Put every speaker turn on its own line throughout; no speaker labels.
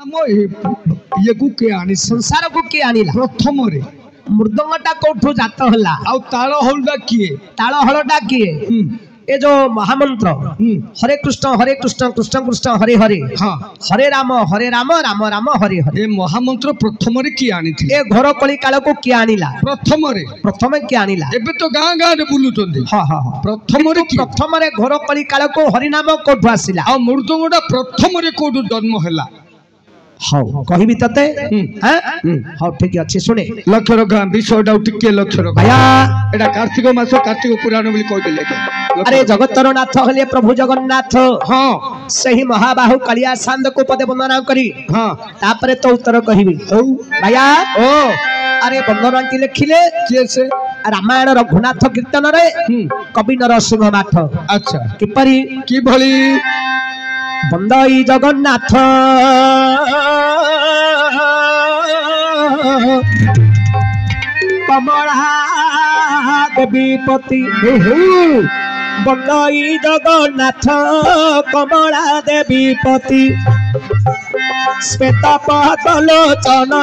ये को के आनी
संसार को किए आनिला
प्रथम रे
मृदंगटा कोठो जात हला
आ ताल हलदा किए
ताल हलटा किए ए जो महामंत्र हरे कृष्ण कृष्ण कृष्ण हरे हरे
हाँ
हरे राम राम राम हरे हरे
ए महामंत्र प्रथम रे की आनी थी
ए घर कली काल को किए आनिला
प्रथम
किए आनिला
एबे तो गां गां रे बुलुचंदी
हां हां हां
प्रथम रे
घर कली काल को हरि नाम कोठो आसिला
आ मृदंगटा प्रथम रे कोठो जन्म हैला
हां कहिबी तते हैं हां ठीक अछि सुने
लक्ष्य रखा विषयटा टिके लक्ष्य रखा
भैया
एटा कार्तिक मास कार्तिक पुराण बोली कहि देले
अरे जगतर नाथ हले प्रभु जगन्नाथ
हां
सही महाबाहु कालिया सांद को पदे वंदना करी
हां
तापरे तो उत्तर कहिबी हौ भैया
ओ
अरे वंदना की लिखिले
के से
रामायण रघुनाथ कीर्तन रे कवि नरसिंह माथ
अच्छा
किपरि
की भली
बंदई जगन्नाथ कमला देवीपति बंदई जगन्नाथ कमला देवीपति श्वेत पहतलोचन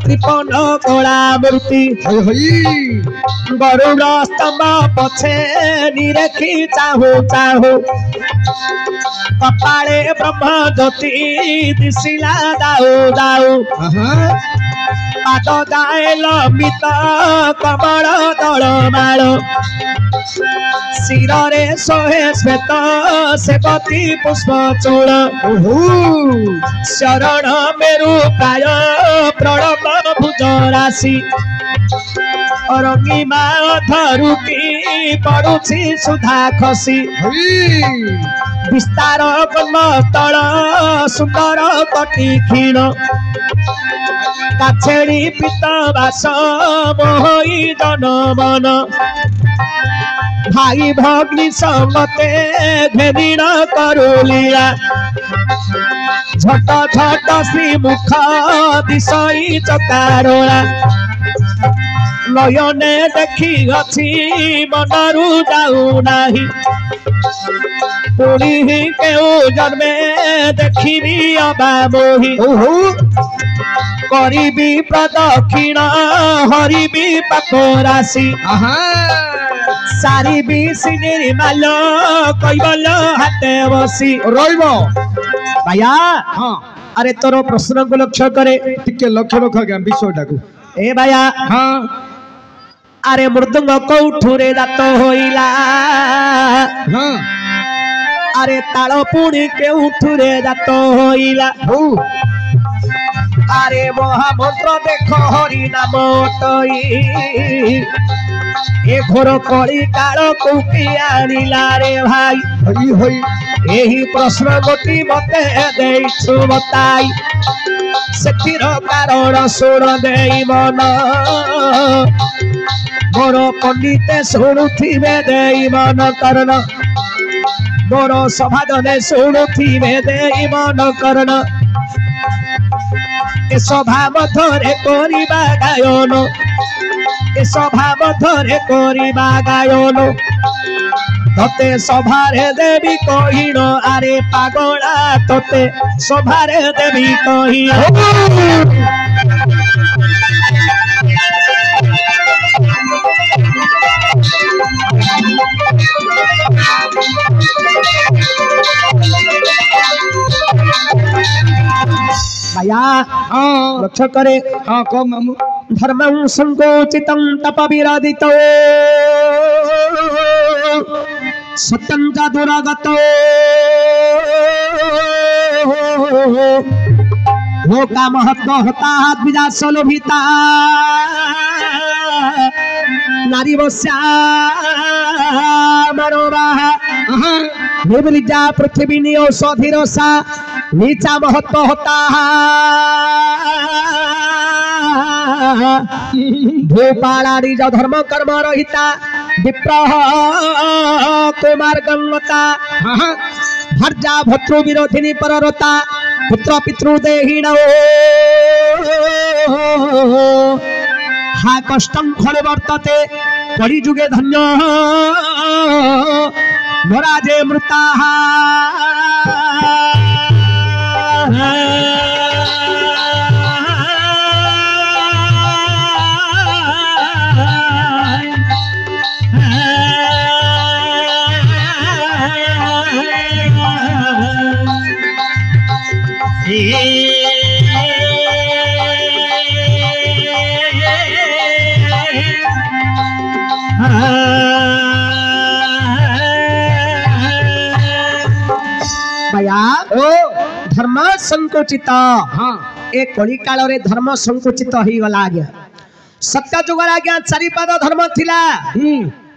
त्रिपन कला मूर्ति गरुड़ स्तंभ पछे निरखी चाहू चाहू कपाले ब्रह्म ज्योति दिशिला दाऊ दाऊ पाद जाए लमित कमल दल माल शिरे सोहे श्वेत सेवती पुष्प चूल शरण मेरु प्राय प्रणव भुज राशि रंगीमा धरुकी पड़ुछि सुधा खसी विस्तार कर्मस्थल सुंदर कटी क्षीण काछेड़ी पीतवास मोहि जन मन भाई भग्नि संगते घेरीण करुलिया झट झट श्री मुख दिशई चकारोला नयने देखी अछि मनरु जाऊ नाही पुणी केउ जन्मे देखी अबा मोहि करी प्रदक्षिण हरिबी पाप राशि सारी भी सिनेरी माल कैबल हाथे बसी
रहिबो
भैया
हां
अरे तोर प्रश्न को लक्ष्य करे
टिके लक्ष्य रखा गया विषयटा को
ए भैया
हां
अरे मृदंग कौठुरे जात होइला
हां
अरे ताल पुणी केउठुरे जात होइला अरे महामंत्र देख हरि नाम तई ए घोर कली काल कुकी आनिला रे भाई
हई हई
एही प्रश्न गोटी मते देइछु बताई सेतिर कारण सुन देई मन मोर पंडिते शुणुथिबे देई मन करण मोर सभाजने शुणुथिबे देई मन करण ए सभा मधरे करिबा गायन ए सभा मधरे करिबा गायन तते सभारे देवी कहिण आरे पागला तते सभारे देवी कहिण भैया लक्ष्य करे
हाँ कम मामू
धर्मं संकोचितं तप विरादितो सत्यं च दुरागतो लोका महत्व होता द्विजास लोभिता नारी वस्या मनोराह निर्लिजा पृथ्वी नियोषधिरसा नीचा महत्व होता भूपाला निज धर्म कर्म रहिता विप्रह कुमार गंगता भर्जा भद्रु विरोधिनी पररता पुत्र पितृदेहीण हा कष्टं फले वर्तते कलि जुगे धन्य नराजे मृता भैया
ओ
धर्म संकुचित
हाँ
ए कली काल रे धर्म संकुचित हो गला आज्ञा सत्य जुग रे आज्ञा चारि पाद धर्म थिला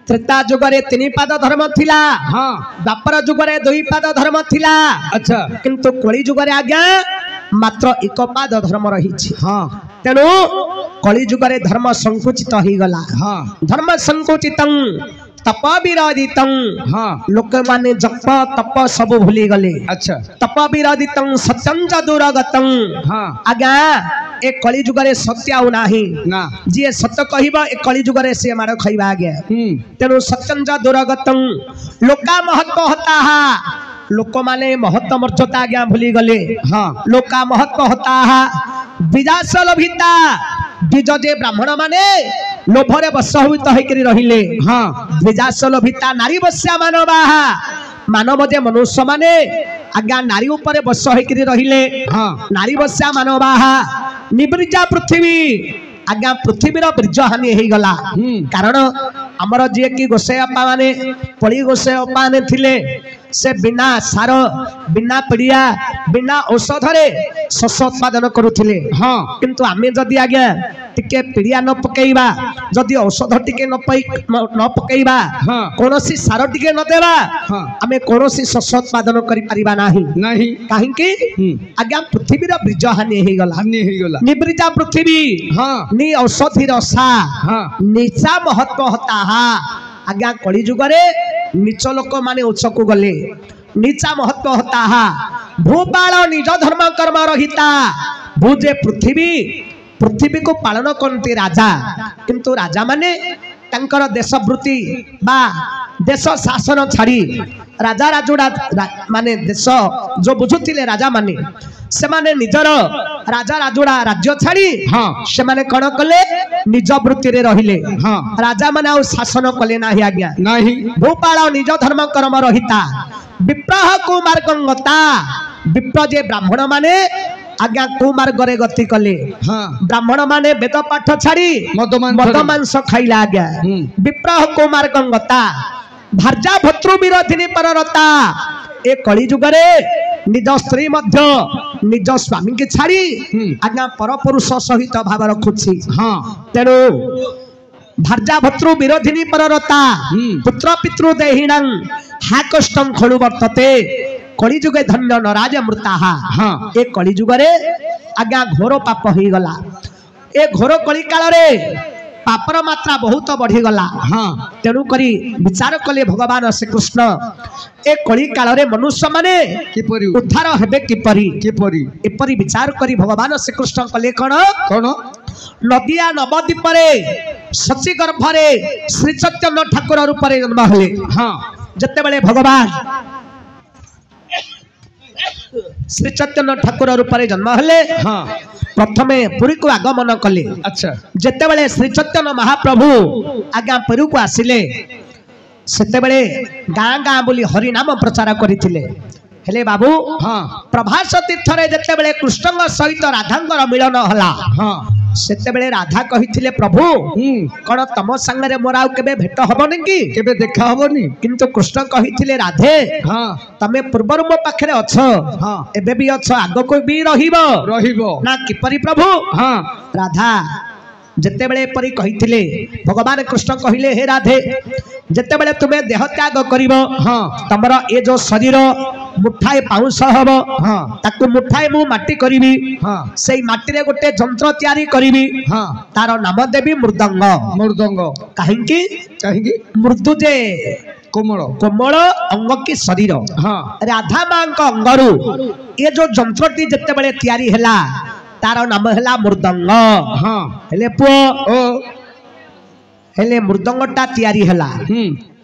त्रेता जुग रे तीन पाद धर्म थिला
हाँ
द्वापर जुग रे दुई पाद धर्म थिला
अच्छा
किंतु कली जुग रे आज्ञा मात्र एक पाद धर्म रही
हाँ
तेणु कली जुग रे धर्म संकुचित हो गला
हाँ
धर्म संकुचितं तप विरोधितं
हाँ
लोक माने जप तप सब भूली गले
अच्छा
तप विरोधितं सत्यं च दूरगतं
हाँ
आज्ञा ए कली जुग रे सत्य आउ नाही
ना
जी सत्य कहबा ए कली जुग रे से मार खइबा आज्ञा तेणु सत्यं च दूरगतं लोका महत्व होता है लोक माने महत्व मर्यादा आज्ञा भूली गले
हाँ
लोका महत्व होता है विजास लभिता बीज जे ब्राह्मण माने लोभरे बसहुत होइकरी रहिले
हाँ
विजास लभिता नारी बस्या मानवा मानव जे मनुष्य माने आज्ञा नारी ऊपर बस होइकरी रहिले
हाँ
नारी बस्या मानवा निवृजा पृथ्वी आज्ञा पृथ्वीर बीज हानि हो गला कारण आमर जी कि गोसाई अपा माने पड़ी गोसाई अपा माने थिले से बिना सार बिना पिड़िया बिना औषध रे शस उत्पादन करुथिले
हाँ
किंतु आमे जदि आज्ञा टिके पिड़िया न पकेइबा जदि औषध टिके न पकेइबा
हाँ
कोनोसी सार टिके न देबा
हाँ
आमे कोनोसी शस उत्पादन करि परिबा नाही
नहीं
काहे कि आज्ञा पृथ्वीर बीज हानि हो गला
हानि हो गला
निवृजा पृथ्वी
हाँ
नि औषधि रसा
हाँ
निचा महत्व होता है आज्ञा कली जुग रे नीच लोक माने उच्च को गले नीचा महत्व होता है भूपाल निज धर्म कर्म रहिता भूजे पृथ्वी पृथ्वी को पालन करते राजा किंतु राजा माने तांकर देशवृत्ति बा देश शासन छाड़ी राजा राजुड़ा माने देश जो बुझुथिले राजा माने से माने निजर राजा राजुड़ा राज्य छाड़ी
हाँ
से माने कण कले निज वृत्ति रे रहिले
हाँ
राजा माने आ शासन कले नाही आज्ञा
नहीं
भूपाल निज धर्म कर्म रहिता विप्रह को मार्गंगता विप्र जे ब्राह्मण माने आज्ञा को मार्ग रे गति कले
हाँ
ब्राह्मण माने वेद पाठ छाड़ी मद मांस खाइला आज्ञा विप्रह को मार्गंगता भार्या भतृ विरोधिनी पररता ए कली जुग रे निज स्त्री मध्य निज स्वामी के छाड़ी आज्ञा पर पुरुष सहित भाव रखुछि
हाँ
तेणु भार्या भतृ विरोधिनी पररता पुत्र पितृ देहिणं हा कष्टं खलु वर्तते कली जुगे धन्य नराज मृता
हाँ
ए कली जुग रे आज्ञा घोर पाप हो गला ए घोर कली काल रे पापर मात्रा बहुत बढ़ी गला
हाँ
तेणु करी विचार कले भगवान श्रीकृष्ण ए कली काल रे मनुष्य माने
किपरि
उद्धार हेबे किपरि
किपरि
एपरि विचार करी भगवान श्रीकृष्ण कले कण
कौन
नदिया नवद्वीप रे सची गर्भ रे श्री चैतन्य ठाकुर रूप रे जन्म हले
हाँ
जते बेले भगवान श्री चैतन्य ठाकुर रूप रे जन्म हले
हाँ
प्रथमे पुरी को आगमन कले
अच्छा
जते बेले श्री चैतन्य महाप्रभु आज्ञा पुरी को आसिले सेते बेले गाँ गाँ बोली हरि नाम प्रचार करथिले हेले बाबू
हाँ
प्रभास तीर्थ रे जते बेले कृष्ण सहित राधांकर मिलन हला
हाँ
सेते बेले राधा कहिथिले प्रभु कण तम संगरे मोर आउ केबे भेट हबनी कि
केबे देखा हबनी
किंतु कृष्ण कहिथिले राधे
हाँ
तमे पूर्वरु मो पाखरे अछ
हाँ
एबे भी अछ आगो को भी रहिबो
रहिबो
ना किपरि प्रभु
हाँ
राधा जते बेले परि कहिथिले भगवान कृष्ण कहिले हे राधे जते बेले तुमे देह त्याग करिवो
हाँ
तमरा ए जो शरीर मुठाए पाउंस हबो
हाँ
ताकु मुठाए मु माटी करिवि
हाँ
सेई माटी रे गोटे जंत्र तयारी करिवि
हाँ
तार नाम देवी मृदंग
मृदंग
काहेकि
काहेकि
मृदु जे
कोमल
कोमल अंग की शरीर
हाँ
राधा मां का अंगरु ये जो जंत्रटी जते बेले तयारी हला तार नाम हला मृदंग
हाँ
हेले पुओ
ओ
हेले मृदंगटा तयारी हला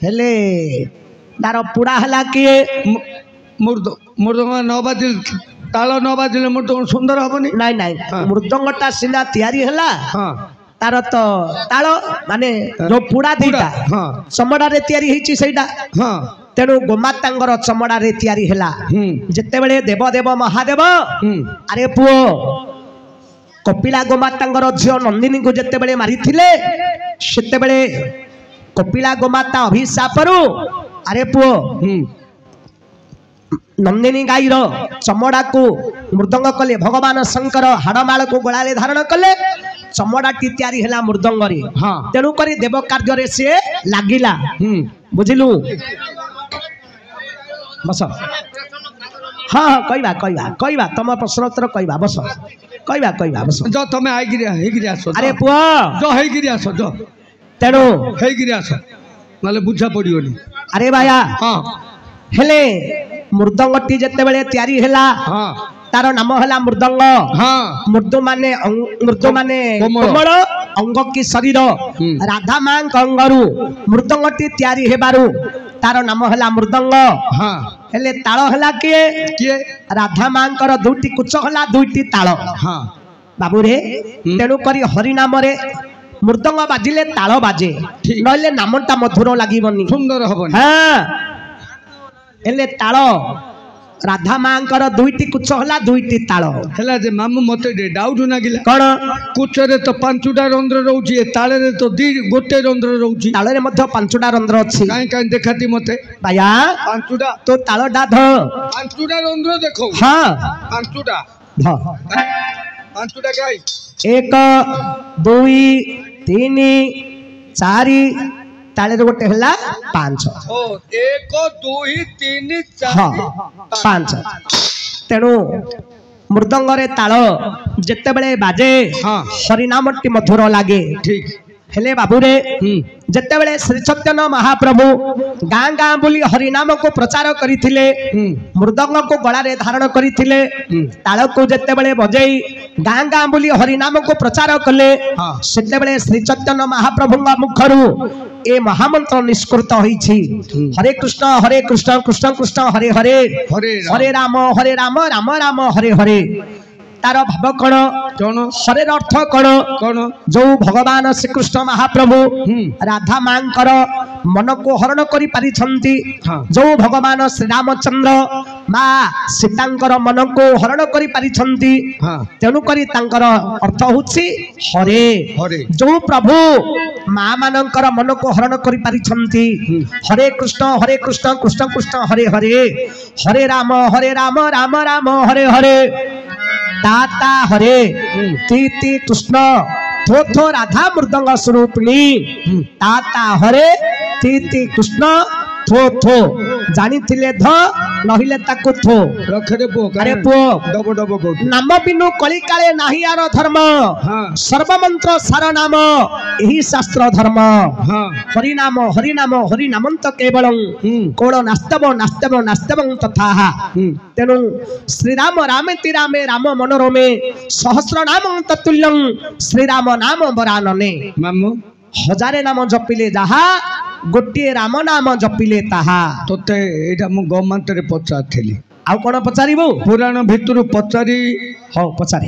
हेले तार पुड़ा हला कि
मृदंग न बाजिल ताल न बाजिले मृदंग सुंदर हबनी
नाई नाई
हाँ।
मृदंगटा सिना तयारी हला
हाँ
तार तो ताल माने जो पुड़ा दीटा
हाँ
चमड़ा रे तयारी हिची सेटा
हाँ
तेणु गोमातांगर चमड़ारे तैयारी हैला जेतेबेले देवदेव महादेव अरे पुओ कपिला गोमातांगर झियो नंदिनी को जेतेबेले मारिथिले सेतेबेले कपिला गोमाता अभिशापरु अरे पुओ नंदिनी गाईर चमड़ा को मृदंग कले भगवान शंकर हाड़माल को गोलाले धारण कले चमड़ाटी तैयारी हैला मृदंग रे तेणु करी देव कार्य रे से लागिला बुझिलु बस हाँ कहवा कहवा कहवा तुम प्रश्न उत्तर कहवा बस कहवा बस
जो तमे आइगिरी आसो
अरे पुआ
जो हेगिरी आसो जो
तेणु
हेगिरी आसो नले बुझा पड़ियोनी
अरे भाया
हाँ
हेले मृदंगटी जेतेबेले तैयारी हैला
हाँ
तार नाम हैला मृदंग
हाँ
मृदु माने कोमल अंग की शरीर राधा मां अंगरु मृदंगटी तैयारी हेबारु तार नाम हैला मृदंग
हाँ
हेले ताल हैला किए
किए
राधा मांकर दुईटी कुच होला दुईटी ताल
हाँ
बाबू रे तेणु करी हरि नाम रे मृदंग बाजिले ताल बाजे नइले नामटा मधुर लागिबनी
सुंदर हबनी
हाँ हेले ताल राधा मांकर दुईटी कुच होला दुईटी ताल
हैला जे मामू मते डे डाउट नागिला
कौन
कुचरे तो पांचटा रंध्र रहउची ए ताळे रे तो गोटे रंध्र रहउची
ताल रे मध्य पांचटा रंध्र अछि
काई काई देखाती मते
भाया
पांचटा
तो ताल डा ध
पांचटा रंध्र देखो
हां
पांचटा
ध
पांचटा काई
1 2 3 4 ताले रे गोटे हला 5
ओ 1 2 3 4
हां 5 तेणु मृदंग रे ताल जेतेबेले बाजे
हाँ
हरिनामटी मधुर लागे
ठीक
हेले बाबू रे जेतेबेले श्री चैतन्य महाप्रभु गाँ गाँ बुली हरिनाम को प्रचार करिथिले मृदंग को गला रे धारण करिथिले ताल को जेतेबेले बजेई गाँ गाँ बुली हरिनाम को प्रचार कले सेतेबेले श्री चैतन्य महाप्रभु मुखरु ए महामंत्र निष्कृत होईछि हरे कृष्ण कृष्ण कृष्ण हरे हरे हरे राम राम राम हरे हरे तार भाव कौन हरे अर्थ कौन जो भगवान श्रीकृष्ण महाप्रभु राधा मांकर मन को हरण करि पारिछंती जो भगवान श्री रामचंद्र माँ सीतांकर मन को हरण करि पारिछंती तेणु करी तांकर अर्थ होछि हरे जो प्रभु माँ मानकर मन को हरण करि पारिछंती हरे कृष्ण कृष्ण कृष्ण हरे हरे हरे राम राम राम हरे हरे ताता हरे तीति कृष्ण थो थो राधा मृदंग स्वरूपिणी ताता हरे तीति कृष्ण थो थो जानी थिले ध नहिले ताकु थो
रखरे पो
अरे पो
डबो डबो को
नाम बिनु कली काले नाही आर धर्म सर्व मंत्र सार नाम एही शास्त्र धर्म हरि नाम हरि नामंत केवलं कोण नास्तव तथा तेनु श्री राम रामेति रामे राम मनोरमे सहस्र नाम ततुल्यं श्री राम नाम वरानने
मामू
हजारे नाम जपिले जहा गोटे राम नाम जपिले ताहा
तोते एटा मु गमंत रे पचारथिली
आउ कोन पचारिबो
पुराण भितरु पचारी
हो पचारे।